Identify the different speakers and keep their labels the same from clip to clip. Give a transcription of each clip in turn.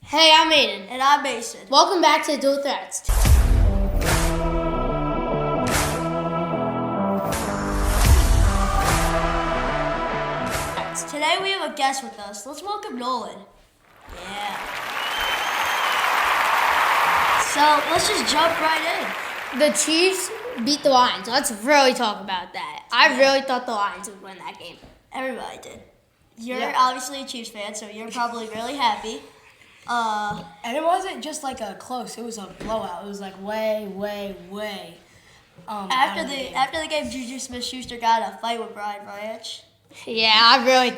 Speaker 1: Hey, I'm Aiden.
Speaker 2: And I'm Mason.
Speaker 1: Welcome back to Dual Threats.
Speaker 2: Today we have a guest with us. Let's welcome Nolan. Yeah. So let's just jump right in.
Speaker 1: The Chiefs beat the Lions. Let's really talk about that. I really thought the Lions would win that game.
Speaker 2: Everybody did. You're obviously a Chiefs fan, so you're probably really happy.
Speaker 3: And it wasn't just like a close; it was a blowout. It was like way.
Speaker 2: After the game, Juju Smith-Schuster got in a fight with Brian Branch.
Speaker 1: Yeah, I really.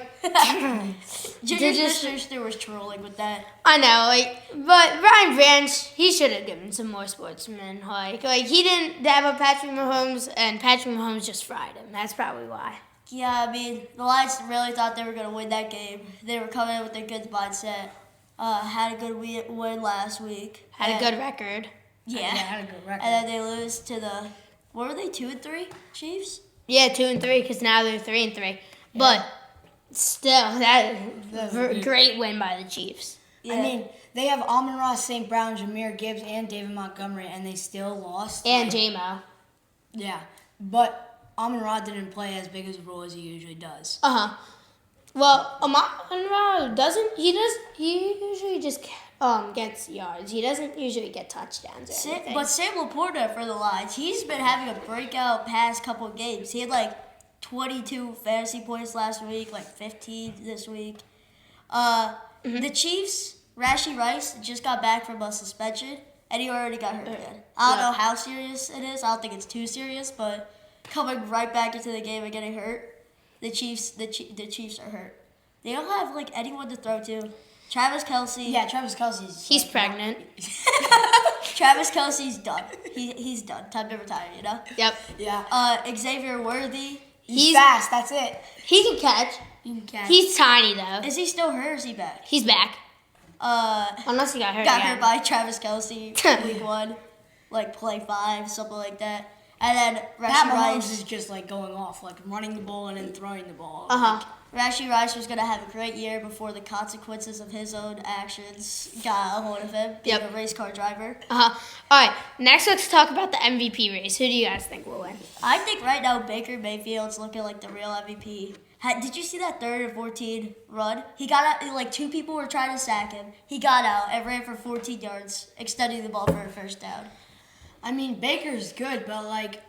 Speaker 2: Juju Smith-Schuster was trolling with that.
Speaker 1: I know, but Brian Branch, he should have given some more sportsmen. Like he didn't have a Patrick Mahomes, and Patrick Mahomes just fried him. That's probably why.
Speaker 2: Yeah, I mean, the Lions really thought they were going to win that game. They were coming in with a good mindset. Had a good win last week.
Speaker 1: Had a good record.
Speaker 2: Yeah,
Speaker 3: had a good record.
Speaker 2: And then they lose to the, what were they, 2-3 Chiefs?
Speaker 1: Yeah, 2-3 because now they're 3-3. Yeah. But still, great win by the Chiefs.
Speaker 2: Yeah.
Speaker 3: I mean, they have Amon-Ra, St. Brown, Jahmyr Gibbs, and David Montgomery, and they still lost.
Speaker 1: And J-Mo.
Speaker 3: Yeah, but Amon-Ra didn't play as big as a role as he usually does.
Speaker 1: Well, Amon-Ra doesn't. He usually just gets yards. He doesn't usually get touchdowns.
Speaker 2: But Sam Laporta for the Lions, he's been having a breakout past couple of games. He had like 22 fantasy points last week, like 15 this week. The Chiefs, Rashee Rice just got back from a suspension, and he already got hurt again. I don't know how serious it is. I don't think it's too serious, but coming right back into the game and getting hurt. The Chiefs are hurt. They don't have like anyone to throw to. Travis Kelce.
Speaker 3: Yeah, Travis Kelce's.
Speaker 1: He's pregnant.
Speaker 2: Travis Kelce's done. He's done. Time to retire. You know.
Speaker 1: Yep.
Speaker 3: Yeah.
Speaker 2: Xavier Worthy.
Speaker 3: He's fast. That's it.
Speaker 1: He can catch. He's tiny though.
Speaker 2: Is he still hurt or is he back?
Speaker 1: He's back. Unless he got hurt.
Speaker 2: Got hurt by Travis Kelce week 1, like play 5, something like that. And then Rashee Rice
Speaker 3: is just like going off, like running the ball and then throwing the ball.
Speaker 2: Rashee Rice was gonna have a great year before the consequences of his own actions got a hold of him, being a race car driver.
Speaker 1: All right, next let's talk about the MVP race. Who do you guys think will win?
Speaker 2: I think right now Baker Mayfield's looking like the real MVP. Did you see that 3rd and 14 run? He got out, like 2 people were trying to sack him. He got out and ran for 14 yards, extending the ball for a first down.
Speaker 3: I mean, Baker's good, but like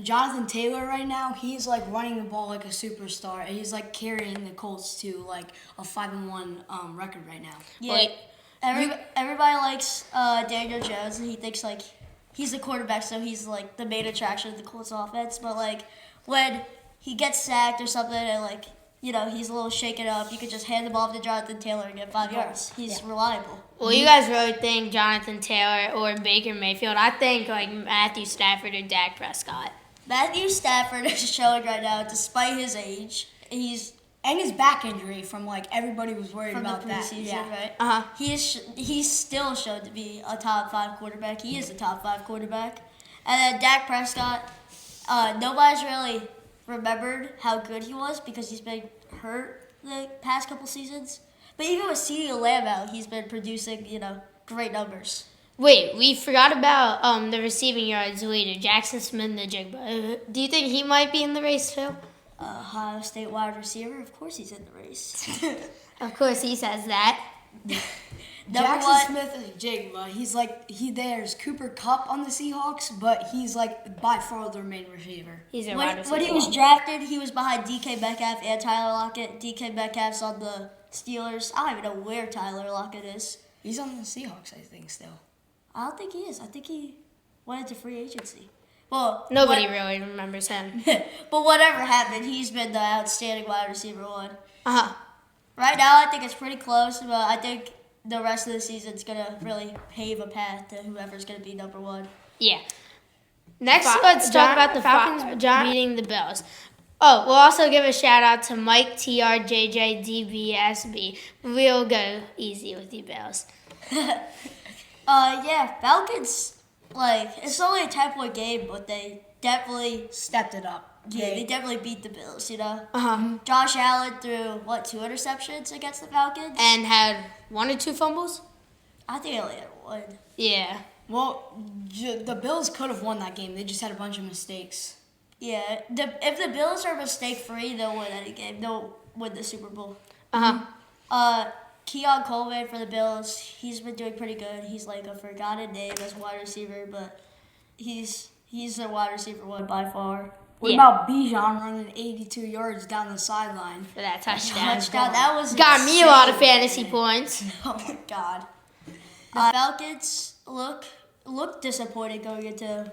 Speaker 3: Jonathan Taylor right now, he's like running the ball like a superstar. And he's like carrying the Colts to like a 5-1 record right now.
Speaker 2: Yeah, everybody likes Daniel Jones, and he thinks like he's the quarterback, so he's like the main attraction of the Colts offense. But like when he gets sacked or something, and like he's a little shaken up, you could just hand the ball to Jonathan Taylor and get 5 yards. He's reliable.
Speaker 1: Well, you guys really think Jonathan Taylor or Baker Mayfield? I think like Matthew Stafford or Dak Prescott.
Speaker 2: Matthew Stafford is showing right now, despite his age,
Speaker 3: and his back injury from like everybody was worried
Speaker 2: from
Speaker 3: about
Speaker 2: the
Speaker 3: that.
Speaker 2: Preseason, right? He's still shown to be a top 5 quarterback. He is a top 5 quarterback. And then Dak Prescott, nobody's really remembered how good he was because he's been hurt the past couple seasons. But even with CeeDee Lamb out, he's been producing, great numbers.
Speaker 1: Wait, we forgot about the receiving yards leader, Jackson Smith-Njigba. Do you think he might be in the race too?
Speaker 2: Ohio State wide receiver, of course he's in the race.
Speaker 1: Of course he says that.
Speaker 3: Jackson Smith-Njigba, there's Cooper Kupp on the Seahawks, but he's like by far their main receiver.
Speaker 1: He's a wide receiver.
Speaker 2: When he was drafted, he was behind DK Metcalf and Tyler Lockett. DK Metcalf's on the Steelers. I don't even know where Tyler Lockett is.
Speaker 3: He's on the Seahawks, I think, still.
Speaker 2: I don't think he is. I think he went into free agency. Well,
Speaker 1: nobody really remembers him.
Speaker 2: But whatever happened, he's been the outstanding wide receiver one.
Speaker 1: Right
Speaker 2: now, I think it's pretty close, but I think the rest of the season's going to really pave a path to whoever's going to be number 1.
Speaker 1: Yeah. Next, let's talk about the Falcons beating the Bills. Oh, we'll also give a shout out to Mike TRJJ DBSB. We'll go easy with you, Bills.
Speaker 2: Falcons, it's only a 10-point game, but they definitely
Speaker 3: Stepped it up.
Speaker 2: they definitely beat the Bills, you know.
Speaker 1: Uh-huh.
Speaker 2: Josh Allen threw 2 interceptions against the Falcons?
Speaker 1: And had 1 or 2 fumbles?
Speaker 2: I think he only had 1.
Speaker 1: Yeah.
Speaker 3: Well, the Bills could have won that game. They just had a bunch of mistakes.
Speaker 2: Yeah, if the Bills are mistake-free, they'll win any game. They'll win the Super Bowl.
Speaker 1: Uh-huh.
Speaker 2: Keon Coleman for the Bills, he's been doing pretty good. He's like a forgotten name as wide receiver, but he's the wide receiver one by far.
Speaker 3: What about Bijan running 82 yards down the sideline?
Speaker 1: For that touchdown.
Speaker 2: That was
Speaker 1: Got me a lot of fantasy points.
Speaker 2: Oh my God. The Falcons look disappointed going into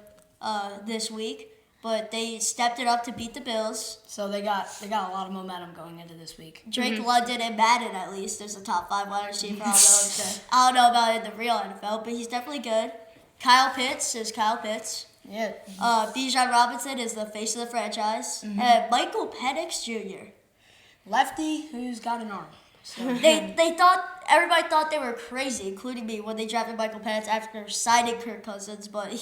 Speaker 2: this week, but they stepped it up to beat the Bills.
Speaker 3: So they got a lot of momentum going into this week.
Speaker 2: Drake London and Madden, at least, is a top 5 wide receiver. I don't know about in the real NFL, but he's definitely good. Kyle Pitts is Kyle Pitts.
Speaker 3: Yeah.
Speaker 2: Bijan Robinson is the face of the franchise. And Michael Penix Jr.
Speaker 3: Lefty who's got an arm. So.
Speaker 2: Everybody thought they were crazy, including me, when they drafted Michael Penix after signing Kirk Cousins. But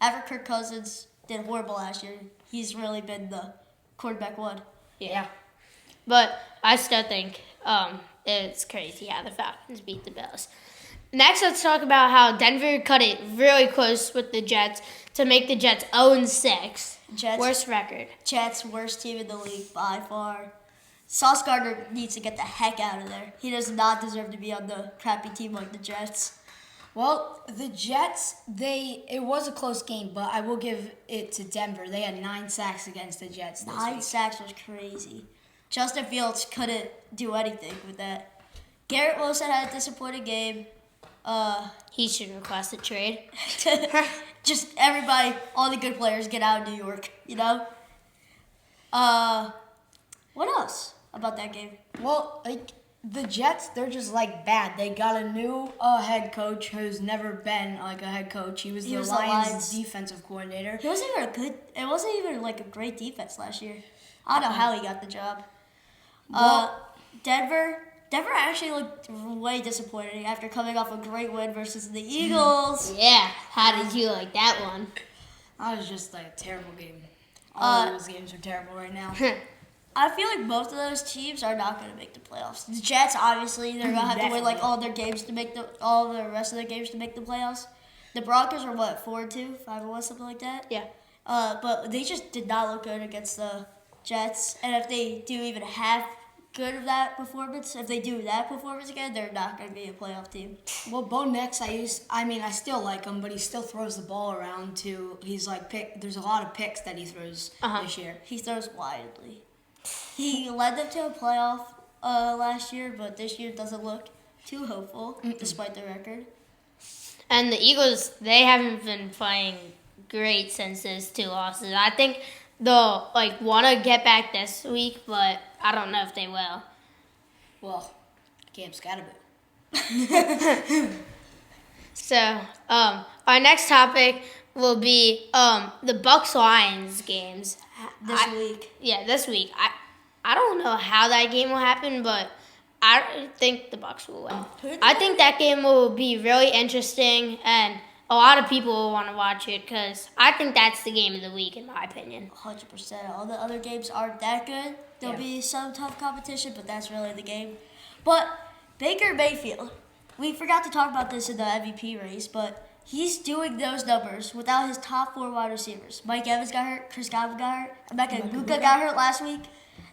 Speaker 2: after Kirk Cousins did horrible last year, he's really been the quarterback one.
Speaker 1: Yeah. But I still think it's crazy how the Falcons beat the Bills. Next, let's talk about how Denver cut it really close with the Jets to make the Jets 0-6. Worst record.
Speaker 2: Jets, worst team in the league by far. Sauce Gardner needs to get the heck out of there. He does not deserve to be on the crappy team like the Jets.
Speaker 3: Well, the Jets, it was a close game, but I will give it to Denver. They had 9 sacks against the Jets this
Speaker 2: 9
Speaker 3: week.
Speaker 2: sacks was crazy. Justin Fields couldn't do anything with that. Garrett Wilson had a disappointing game.
Speaker 1: He should request a trade.
Speaker 2: Just everybody, all the good players get out of New York, you know? What else about that game?
Speaker 3: Well, the Jets, they're just bad. They got a new head coach who's never been a head coach. He was the Lions defensive coordinator.
Speaker 2: He wasn't even it wasn't even a great defense last year. I don't know how he got the job. Denver actually looked way disappointing after coming off a great win versus the Eagles.
Speaker 1: Yeah. How did you like that one?
Speaker 3: That was just a terrible game. All those games are terrible right now.
Speaker 2: I feel like both of those teams are not going to make the playoffs. The Jets, obviously, they're going to have to win all their games to make all the rest of their games to make the playoffs. The Broncos are 4-2, 5-1, something like that.
Speaker 1: Yeah.
Speaker 2: But they just did not look good against the Jets. And if they do even have good of that performance, if they do that performance again, they're not going to be a playoff team.
Speaker 3: Well, Bo Nix, I still like him, but he still throws the ball around too. He's there's a lot of picks that he throws this year.
Speaker 2: He throws widely. He led them to a playoff last year, but this year doesn't look too hopeful, despite the record.
Speaker 1: And the Eagles, they haven't been playing great since those 2 losses. I think they'll want to get back this week, but I don't know if they will.
Speaker 3: Well, Cam Scatterboo.
Speaker 1: So, our next topic will be the Bucs-Lions games.
Speaker 2: This week.
Speaker 1: Yeah, this week. I don't know how that game will happen, but I think the Bucs will win. I think that game will be really interesting, and a lot of people will want to watch it because I think that's the game of the week, in my opinion.
Speaker 2: 100%. All the other games aren't that good. There'll be some tough competition, but that's really the game. But Baker Mayfield, we forgot to talk about this in the MVP race, but he's doing those numbers without his top 4 wide receivers. Mike Evans got hurt. Chris Godwin got hurt. Emeka Egbuka got hurt last week.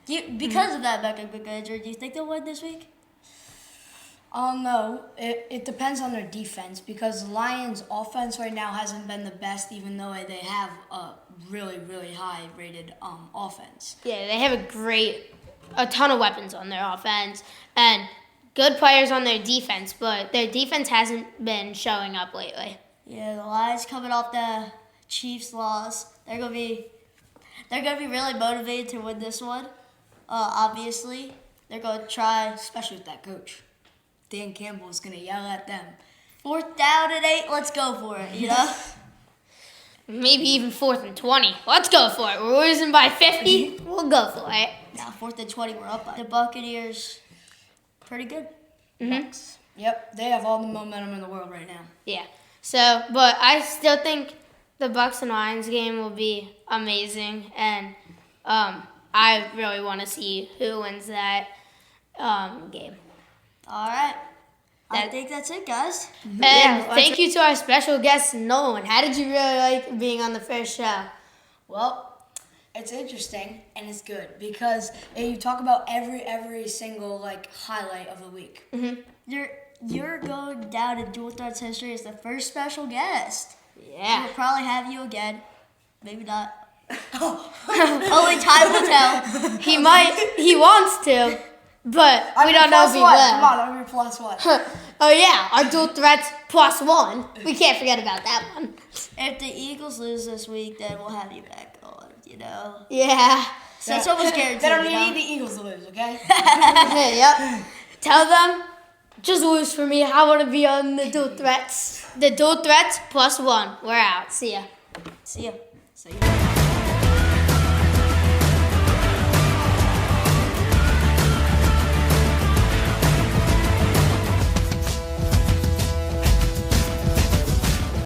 Speaker 2: Because of that Emeka Egbuka injury, do you think they'll win this week?
Speaker 3: No. It depends on their defense because the Lions' offense right now hasn't been the best, even though they have a really, really high-rated offense.
Speaker 1: Yeah, they have a ton of weapons on their offense and good players on their defense, but their defense hasn't been showing up lately.
Speaker 2: Yeah, the Lions coming off the Chiefs' loss, they're gonna be really motivated to win this one. Obviously, they're gonna try,
Speaker 3: especially with that coach. Dan Campbell is gonna yell at them.
Speaker 2: 4th down and 8, let's go for it. You know.
Speaker 1: Maybe even 4th and 20. Let's go for it. We're losing by 50. We'll go for it.
Speaker 2: Now 4th and 20, we're up by. The Buccaneers, pretty good.
Speaker 3: Bucks. Yep, they have all the momentum in the world right now.
Speaker 1: Yeah. So, but I still think the Bucks and Lions game will be amazing, and I really want to see who wins that game.
Speaker 2: All right. I think that's it, guys.
Speaker 1: And thank you to our special guest, Nolan. How did you really like being on the first show?
Speaker 3: Well, it's interesting and it's good because you talk about every single highlight of the week.
Speaker 1: Mm-hmm.
Speaker 2: You're going down in Dual Threats history as the first special guest.
Speaker 1: Yeah.
Speaker 2: We'll probably have you again. Maybe not. Only time will tell.
Speaker 1: He wants to, but we don't know if he will.
Speaker 3: Come on, I'm your plus one.
Speaker 1: Oh yeah, our Dual Threats +1. We can't forget about that one.
Speaker 2: If the Eagles lose this week, then we'll have you back on,
Speaker 1: Yeah.
Speaker 2: So it's almost guaranteed.
Speaker 3: They don't need the Eagles to lose, okay?
Speaker 1: Yep. Tell them, just lose for me. I want to be on the Dual Threats. The Dual Threats +1. We're out. See ya.
Speaker 2: See ya.
Speaker 3: So you